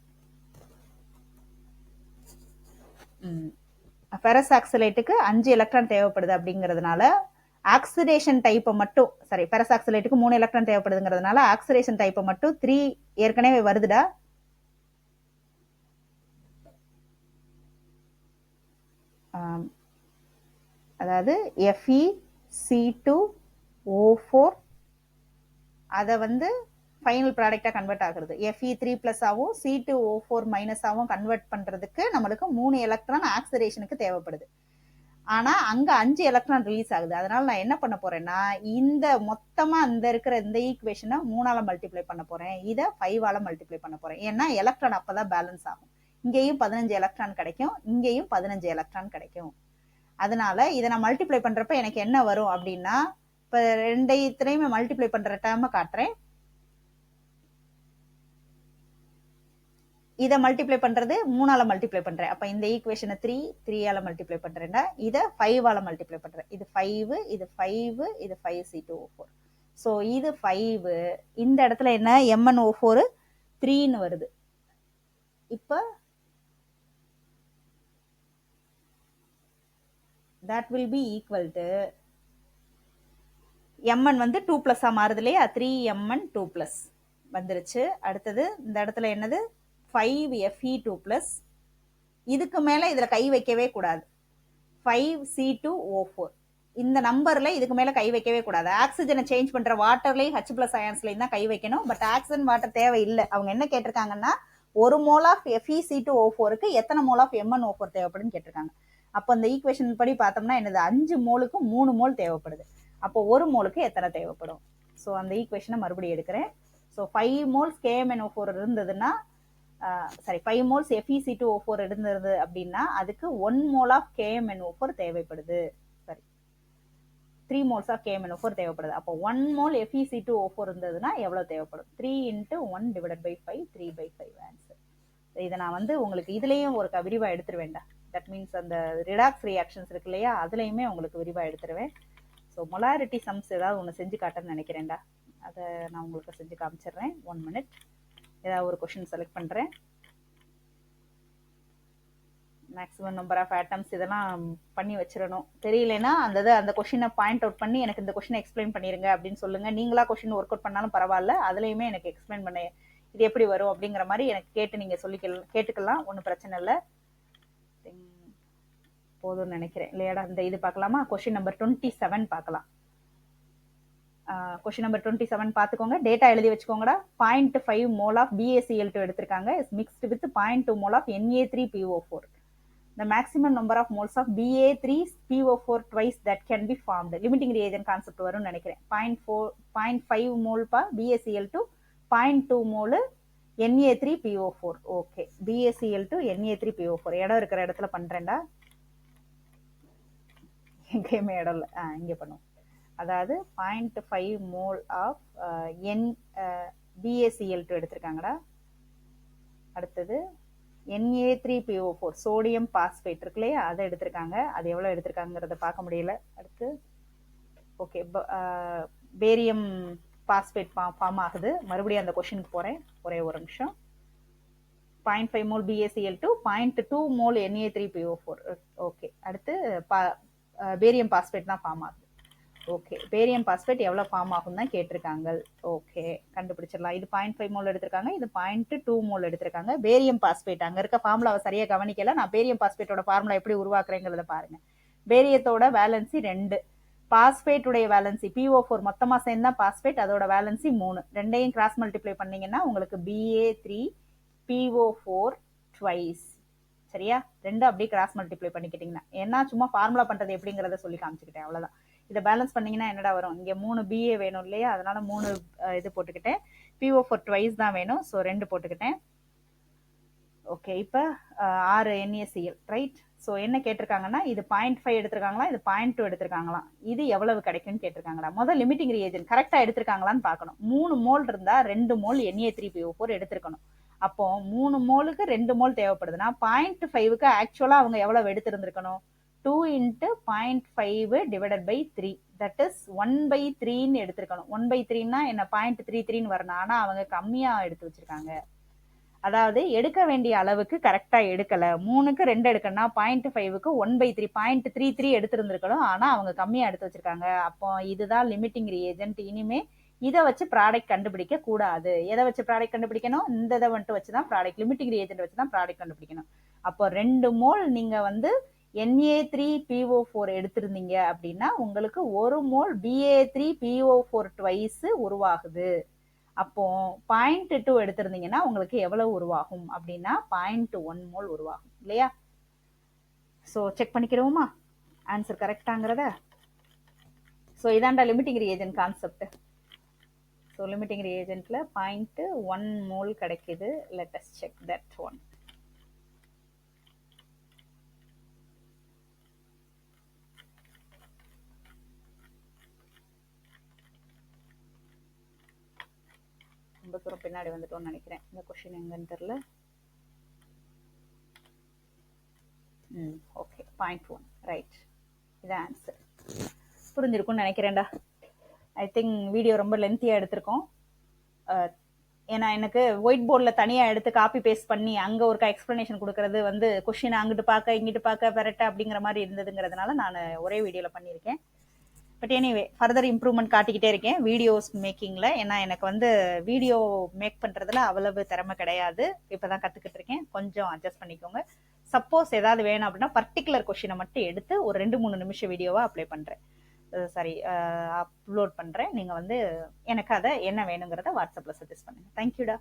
ஃபெரஸ் ஆக்சலேட்டுக்கு 5 எலக்ட்ரான் தேவைப்படுது அப்படிங்கிறதுனால ஆக்சிடேஷன் டைப்பை மட்டும், சாரி ஃபெரஸ் ஆக்சலேட்டுக்கு 3 எலக்ட்ரான் தேவைப்படுதுங்கிறதுனால ஆக்சிடேஷன் டைப்பை மட்டும் 3 ஏற்கனவே வருதுடா. அதாவது FeC2O4 அதை வந்து ஃபைனல் ப்ராடக்டா கன்வெர்ட் ஆகுறது. Fe3+ ஆகவும் C2O4- ஆகவும் கன்வெர்ட் பண்றதுக்கு நம்மளுக்கு 3 எலக்ட்ரான் ஆக்சிடேஷனுக்கு தேவைப்படுது. ஆனா அங்க 5 எலக்ட்ரான் ரிலீஸ் ஆகுது. அதனால நான் என்ன பண்ண போறேன்னா இந்த மொத்தமா இந்த இருக்கிற இந்த ஈக்குவேஷனை 3ஆல மல்டிப்ளை பண்ண போறேன், இதை 5ஆல மல்டிப்ளை பண்ண போறேன். ஏன்னா எலக்ட்ரான் அப்பதான் பேலன்ஸ் ஆகும். இங்கேயும் 15 எலக்ட்ரான் கிடைக்கும், இங்கேயும் 15 எலக்ட்ரான் கிடைக்கும். அதனால இதை நான் மல்டிப்ளை பண்றப்ப எனக்கு என்ன வரும் அப்படின்னா, இப்ப ரெண்டையுமே மல்டிப்ளை பண்ற டேர்மை காட்டுறேன். இதை மல்டிப்ளை பண்றது 3ஆல மல்டிப்ளை பண்றேன். அப்ப இந்த ஈக்குவேஷனை 3ஆல மல்டிப்ளை பண்றேன்னா இதை 5ஆல மல்டிப்ளை பண்றேன். இது 5, இது 5, இது 5C2O4. ஸோ இது 5, இந்த இடத்துல என்ன MnO4 3ன்னு வருது. இப்ப that will be equal to Mn வந்து 2+ மாறுது இல்லையா, 3Mn2+ வந்துருச்சு. அடுத்தது இந்த இடத்துல என்னது 5Fe2+, இதுக்கு மேல இதுல கை வைக்கவே கூடாது. 5C2O4 இந்த நம்பர்ல இதுக்கு மேல கை வைக்கவே கூடாது. ஆக்சிஜனை சேஞ்ச் பண்ற வாட்டர்லயும் H+ அயான்ஸ்லயும் தான் கை வைக்கணும். பட் ஆக்சிஜன் வாட்டர் தேவை இல்லை. அவங்க என்ன கேட்டிருக்காங்கன்னா 1 மோல் ஆஃப் FeC2O4க்கு எத்தனை மோல் ஆஃப் MnO4 தேவைப்படுன்னு கேட்டிருக்காங்க. அப்போ இந்த ஈக்குவேஷன் படி பார்த்தோம்னா என்னது 5 மோலுக்கு 3 மோல் தேவைப்படுது. அப்போ 1 மோலுக்கு எத்தனை தேவைப்படும்? ஸோ அந்த ஈக்குவேஷனை மறுபடியும் எடுக்கிறேன். ஸோ 5 மோல்ஸ் KMnO4 இருந்ததுன்னா, சாரி 5 மோல்ஸ் FeC2O4 இருந்தது அப்படின்னா அதுக்கு 1 மோல் ஆஃப் KMnO4 தேவைப்படுது. சரி, 3 moles ஆஃப் KMnO4 தேவைப்படுது. அப்போ 1 mole FeC2O4 இருந்ததுன்னா எவ்வளவு தேவைப்படும்? 3 × 1 / 5 3/5 ஆன்சர். இதை நான் வந்து உங்களுக்கு இதுலயும் ஒரு விரிவா எடுத்துருவேன்டா. தட் மீன்ஸ் அந்த ரிடாக்ஸ் ரியாக்ஷன்ஸ் இருக்கு இல்லையா, அதுலயுமே உங்களுக்கு விரிவா எடுத்துருவேன். ஸோ மொலாரிட்டி சம்ஸ் ஏதாவது ஒன்று செஞ்சு காட்டுன்னு நினைக்கிறேன்டா. அதை நான் உங்களுக்கு செஞ்சு காமிச்சிடுறேன். 1 minute. ஏதாவது ஒரு கொஷின் செலக்ட் பண்ணுறேன். மேக்ஸிமம் நம்பர் ஆஃப் ஆட்டம்ஸ் இதெல்லாம் பண்ணி வச்சிடணும். தெரியலனா அந்த கொஷினை பாயிண்ட் அவுட் பண்ணி எனக்கு இந்த கொஷினை எக்ஸ்பிளைன் பண்ணிருங்க அப்படின்னு சொல்லுங்க. நீங்களா கொஷின் ஒர்க் அவுட் பண்ணாலும் பரவாயில்ல, அதுலயுமே எனக்கு எக்ஸ்பிளைன் பண்ண இது எப்படி வரும் அப்படிங்கிற மாதிரி எனக்கு கேட்டு நீங்க கேட்டுக்கலாம். ஒன்றும் பிரச்சனை இல்லை, போதும்னு நினைக்கிறேன் இல்லையாடா. இந்த இது பார்க்கலாமா? கொஷின் நம்பர் 27 பார்க்கலாம். கொஷின் நம்பர் 27 பார்த்துக்கோங்க. டேட்டா எழுதி வச்சுக்கோங்கடா. 0.5 mole ஆஃப் BaCl2 எடுத்திருக்காங்க, is mixed with 0.2 mole of Na3PO4. The maximum number of moles of Ba3PO4 twice that can be formed. Limiting reagent concept வரும்னு நினைக்கிறேன். 0.5 mole பா BaCl2, 0.2 mole Na3PO4. Okay, BaCl2 Na3PO4 இடம் இருக்கிற இடத்துல பண்றேன்டா. எங்கேயுமே இடம் இல்லை, இங்கே பண்ணுவோம். அதாவது 0.5 mole ஆஃப் BaCl2 எடுத்திருக்காங்கடா. அடுத்தது Na3PO4 சோடியம் பாஸ்பேட் இருக்கு இல்லையா, அதை எடுத்திருக்காங்க. அது எவ்வளோ எடுத்திருக்காங்கிறத பார்க்க முடியல. அடுத்து ஓகே, பேரியம் பாஸ்பேட் ஃபார்ம் ஆகுது. மறுபடியும் அந்த கொஷினுக்கு போகிறேன், ஒரே ஒரு நிமிஷம். 0.5 mole BaCl2, 0.2 mole Na3PO4. Okay, அடுத்து பேரியம் பாஸ்பேட் தான் ஃபார்ம் ஆகுது. ஓகே, பேரியம் பாஸ்பேட் எவ்வளோ ஃபார்ம் ஆகும் தான் கேட்டிருக்காங்க. ஓகே, கண்டுபிடிச்சிடலாம். இது 0.5 mole எடுத்திருக்காங்க, இது 0.2 mole எடுத்திருக்காங்க. பேரியம் பாஸ்பேட் அங்கே இருக்க ஃபார்முலாவை சரியாக கவனிக்கல. நான் பேரியம் பாஸ்பேட்டோட ஃபார்முலா எப்படி உருவாக்குறேங்கிறத பாருங்க. பேரியத்தோட வேலன்சி 2, பாஸ்பேட்டுடைய வேலன்சி PO4 மொத்தமாக சேர்ந்தா பாஸ்பேட், அதோட வேலன்சி 3. ரெண்டையும் கிராஸ் மல்டிப்ளை பண்ணீங்கன்னா உங்களுக்கு Ba3PO4 ட்வைஸ். சரியா? ரெண்டும் அப்படியே கிராஸ் மல்டிப்ளை பண்ணிக்கிட்டீங்கன்னா, ஏன்னா சும்மா ஃபார்முலா பண்றது எப்படிங்கிறத சொல்லி காமிச்சுக்கிட்டேன், அவ்வளவுதான். இதை பேலன்ஸ் பண்ணீங்கன்னா என்னடா வரும்? இங்க 3 BA வேணும் இல்லையா, அதனால 3 இது போட்டுக்கிட்டேன். PO4 ட்வைஸ் தான் வேணும், ஸோ 2 போட்டுக்கிட்டேன். ஓகே, இப்போ 6 NaCl ரைட். ஸோ என்ன கேட்டிருக்காங்கன்னா, இது 0.5 எடுத்திருக்காங்களா, இது 0.2 எடுத்திருக்காங்களா, இது எவ்வளவு கிடைக்கும்னு கேட்டிருக்காங்களா. முதல் லிமிட்டிங் ரியேஜன் கரெக்டா எடுத்திருக்காங்களான்னு பார்க்கணும். 3 மோல் இருந்தா 2 மோல் Na3PO4 எடுத்திருக்கணும். அப்போ 3 மோலுக்கு 2 மோல் தேவைப்படுதுன்னா 0.5க்கு ஆக்சுவலா அவங்க எவ்வளவு எடுத்திருந்திருக்கணும்? 2 × 0.5 / 3, தட் இஸ் 1/3 எடுத்திருக்கணும். 1/3ன்னா என்ன, 0.33 வரணும். ஆனா அவங்க கம்மியா எடுத்து வச்சிருக்காங்க. அதாவது எடுக்க வேண்டிய அளவுக்கு கரெக்டா எடுக்கல. 3க்கு 2 எடுக்கணும்னா 0.5க்கு 1/3 0.33 எடுத்திருந்திருக்கணும். ஆனா அவங்க கம்மியா எடுத்து வச்சிருக்காங்க. அப்போ இதுதான் லிமிட்டிங் ரியேஜென்ட். இனிமே இதை வச்சு ப்ராடக்ட் கண்டுபிடிக்க கூடாது. எதை வச்சு ப்ராடக்ட் கண்டுபிடிக்கணும்? இந்த இதை வந்துட்டு வச்சுதான் ப்ராடக்ட், லிமிட்டிங் ரியேஜென்ட் வச்சுதான் ப்ராடக்ட் கண்டுபிடிக்கணும். அப்போ 2 மோல் நீங்க வந்து Na3PO4 எடுத்திருந்தீங்க அப்படின்னா உங்களுக்கு 1 மோல் Ba3PO4 ட்வைஸ் உருவாகுது. அப்போ 0.2 எடுத்திருந்தீங்கன்னா உங்களுக்கு எவ்வளவு உருவாகும் அப்படின்னா 0.1 மோல் உருவாகும் இல்லையா? ஸோ செக் பண்ணிக்கிறோமா ஆன்சர் கரெக்டாங்கிறத? ஸோ இதாண்டா limiting reagent concept. So limiting ரியேஜென்ட்ல 0.1 மோல் கிடைக்குது. Let us check that one. ரொம்ப தூரம் பின்னாடி வந்துட்டோம்னு நினைக்கிறேன். இந்த கொஸ்டின் எங்கன்னு தெரியல. Okay, 0.1 right. இதான் ஆன்சர். புரிஞ்சிருக்கும்னு நினைக்கிறேன்டா. ஐ திங்க் வீடியோ ரொம்ப லென்த்தியாக எடுத்திருக்கோம். ஏன்னா எனக்கு ஒயிட் போர்டில் தனியாக எடுத்து காப்பி பேஸ்ட் பண்ணி அங்கே ஒரு எக்ஸ்ப்ளனேஷன் கொடுக்கறது வந்து கொஸ்டின் அங்கிட்டு பார்க்க இங்கிட்டு பார்க்க பெரட்ட அப்படிங்கிற மாதிரி இருந்ததுங்கிறதுனால நான் ஒரே வீடியோவில் பண்ணியிருக்கேன். பட் எனிவே ஃபர்தர் இம்ப்ரூவ்மெண்ட் காட்டிக்கிட்டே இருக்கேன் வீடியோஸ் மேக்கிங்கில். ஏன்னா எனக்கு வந்து வீடியோ மேக் பண்ணுறதுல அவ்வளவு திறமை கிடையாது. இப்போ தான் கற்றுக்கிட்டு இருக்கேன். கொஞ்சம் அட்ஜஸ்ட் பண்ணிக்கோங்க. சப்போஸ் ஏதாவது வேணும் அப்படின்னா பர்டிகுலர் கொஸ்டினை மட்டும் எடுத்து ஒரு 2-3 நிமிஷம் வீடியோவாக அப்ளை பண்ணுறேன். அப்லோட் பண்ணுறேன். நீங்கள் வந்து எனக்கு அதை என்ன வேணுங்கிறத வாட்ஸ்அப்பில் சஜஸ்ட் பண்ணுங்கள். தேங்க்யூடா.